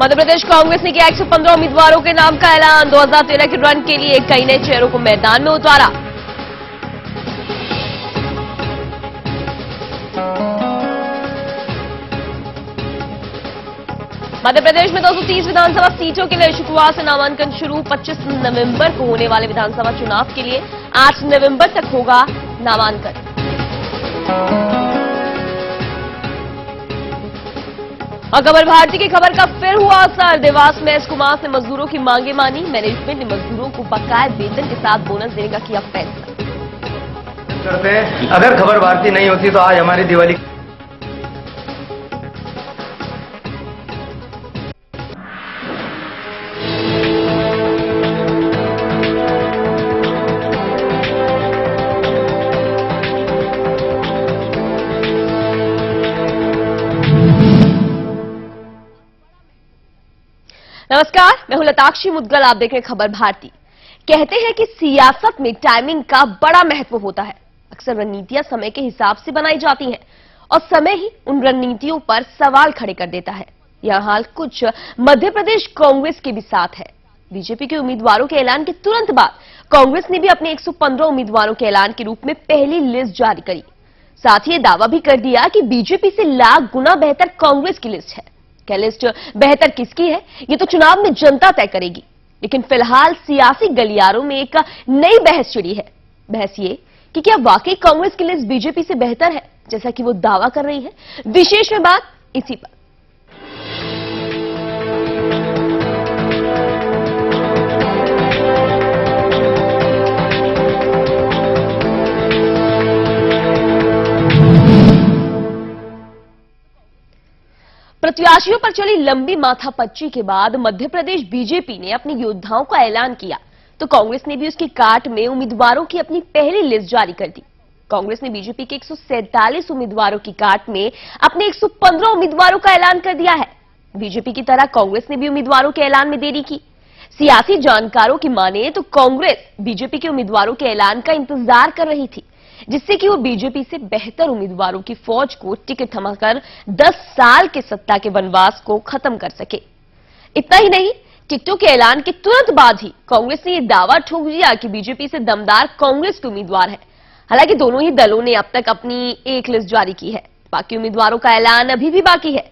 मध्य प्रदेश कांग्रेस ने किया 115 उम्मीदवारों के नाम का ऐलान। 2013 के रन के लिए कई नए चेहरों को मैदान में उतारा। मध्य प्रदेश में 230 विधानसभा सीटों के लिए शुक्रवार से नामांकन शुरू। 25 नवंबर को होने वाले विधानसभा चुनाव के लिए 8 नवंबर तक होगा नामांकन। और खबर भारती की खबर का फिर हुआ असर। देवास में एस कुमार ने मजदूरों की मांगे मानी। मैनेजमेंट ने मजदूरों को बकाया वेतन के साथ बोनस देने का किया फैसला। करते हैं, अगर खबर भारती नहीं होती तो आज हमारी दिवाली। नमस्कार, मैं हूं लताक्षी मुद्गल। आप देख रहे हैं खबर भारती। कहते हैं कि सियासत में टाइमिंग का बड़ा महत्व होता है। अक्सर रणनीतियां समय के हिसाब से बनाई जाती हैं और समय ही उन रणनीतियों पर सवाल खड़े कर देता है। यह हाल कुछ मध्य प्रदेश कांग्रेस के भी साथ है। बीजेपी के उम्मीदवारों के ऐलान के तुरंत बाद कांग्रेस ने भी अपने 115 उम्मीदवारों के ऐलान के रूप में पहली लिस्ट जारी करी। साथ ही यह दावा भी कर दिया कि बीजेपी से लाख गुना बेहतर कांग्रेस की लिस्ट है। क्या लिस्ट बेहतर किसकी है, ये तो चुनाव में जनता तय करेगी। लेकिन फिलहाल सियासी गलियारों में एक नई बहस छिड़ी है। बहस ये कि क्या वाकई कांग्रेस की लिस्ट बीजेपी से बेहतर है, जैसा कि वो दावा कर रही है। विशेष में बात इसी पर। प्रत्याशियों पर चली लंबी माथापच्ची के बाद मध्य प्रदेश बीजेपी ने अपने योद्धाओं का ऐलान किया, तो कांग्रेस ने भी उसकी काट में उम्मीदवारों की अपनी पहली लिस्ट जारी कर दी। कांग्रेस ने बीजेपी के 147 उम्मीदवारों की काट में अपने 115 उम्मीदवारों का ऐलान कर दिया है। बीजेपी की तरह कांग्रेस ने भी उम्मीदवारों के ऐलान में देरी की। सियासी जानकारों की माने तो कांग्रेस बीजेपी के उम्मीदवारों के ऐलान का इंतजार कर रही थी, जिससे कि वो बीजेपी से बेहतर उम्मीदवारों की फौज को टिकट थमाकर 10 साल के सत्ता के वनवास को खत्म कर सके। इतना ही नहीं, टिकटों के ऐलान के तुरंत बाद ही कांग्रेस ने यह दावा ठोक दिया कि बीजेपी से दमदार कांग्रेस के उम्मीदवार हैं। हालांकि दोनों ही दलों ने अब तक अपनी एक लिस्ट जारी की है। बाकी उम्मीदवारों का ऐलान अभी भी बाकी है।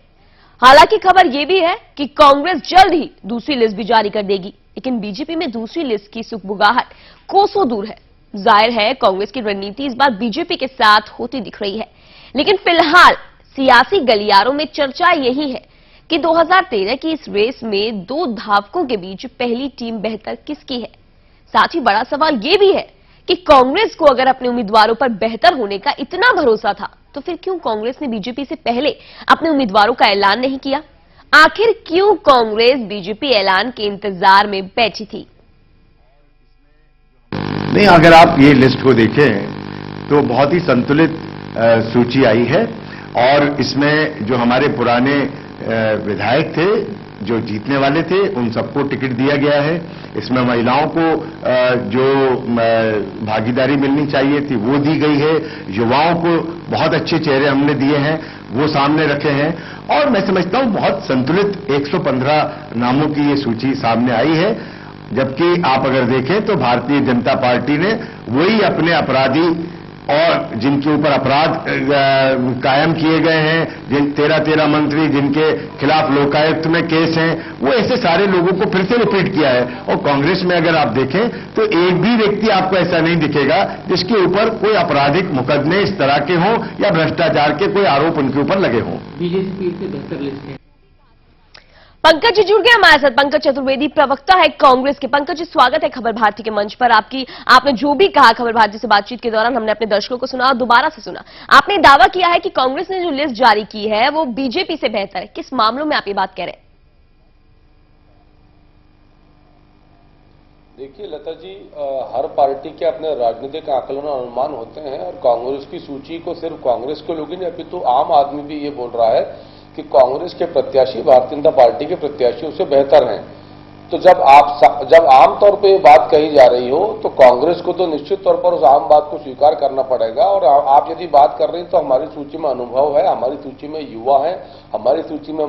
हालांकि खबर यह भी है कि कांग्रेस जल्द ही दूसरी लिस्ट भी जारी कर देगी। लेकिन बीजेपी में दूसरी लिस्ट की सुगबुगाहट कोसों दूर है। जाहिर है कांग्रेस की रणनीति इस बार बीजेपी के साथ होती दिख रही है। लेकिन फिलहाल सियासी गलियारों में चर्चा यही है कि 2013 की इस रेस में दो धावकों के बीच पहली टीम बेहतर किसकी है। साथ ही बड़ा सवाल यह भी है कि कांग्रेस को अगर अपने उम्मीदवारों पर बेहतर होने का इतना भरोसा था, तो फिर क्यों कांग्रेस ने बीजेपी से पहले अपने उम्मीदवारों का ऐलान नहीं किया। आखिर क्यों कांग्रेस बीजेपी ऐलान के इंतजार में बैठी थी। नहीं, अगर आप ये लिस्ट को देखें तो बहुत ही संतुलित सूची आई है और इसमें जो हमारे पुराने विधायक थे, जो जीतने वाले थे, उन सबको टिकट दिया गया है। इसमें महिलाओं को जो भागीदारी मिलनी चाहिए थी वो दी गई है। युवाओं को बहुत अच्छे चेहरे हमने दिए हैं, वो सामने रखे हैं और मैं समझता हूं बहुत संतुलित 115 नामों की ये सूची सामने आई है। जबकि आप अगर देखें तो भारतीय जनता पार्टी ने वही अपने अपराधी और जिनके ऊपर अपराध कायम किए गए हैं, जिन 13 मंत्री जिनके खिलाफ लोकायुक्त में केस हैं, वो ऐसे सारे लोगों को फिर से रिपीट किया है। और कांग्रेस में अगर आप देखें तो एक भी व्यक्ति आपको ऐसा नहीं दिखेगा जिसके ऊपर कोई आपराधिक मुकदमे इस तरह के हों या भ्रष्टाचार के कोई आरोप उनके ऊपर लगे हों। बीजेपी से बेहतर लिस्ट है। पंकज जी जुड़ गए हमारे साथ। पंकज चतुर्वेदी प्रवक्ता है कांग्रेस के। पंकज जी, स्वागत है खबर भारती के मंच पर। आपने जो भी कहा खबर भारती से बातचीत के दौरान हमने अपने दर्शकों को सुना और दोबारा से सुना। आपने दावा किया है कि कांग्रेस ने जो लिस्ट जारी की है वो बीजेपी से बेहतर है। किस मामलों में आप ये बात कह रहे हैं? देखिए लता जी, हर पार्टी के अपने राजनीतिक आकलन और अनुमान होते हैं और कांग्रेस की सूची को सिर्फ कांग्रेस के लोग ही नहीं, अभी तो आम आदमी भी ये बोल रहा है कि कांग्रेस के प्रत्याशी भारतीय जनता पार्टी के प्रत्याशियों से बेहतर हैं। तो जब आम तौर पे ये बात कही जा रही हो तो कांग्रेस को तो निश्चित तौर पर उस आम बात को स्वीकार करना पड़ेगा। और आप यदि बात कर रही हैं तो हमारी सूची में अनुभव है, हमारी सूची में युवा है, हमारी सूची में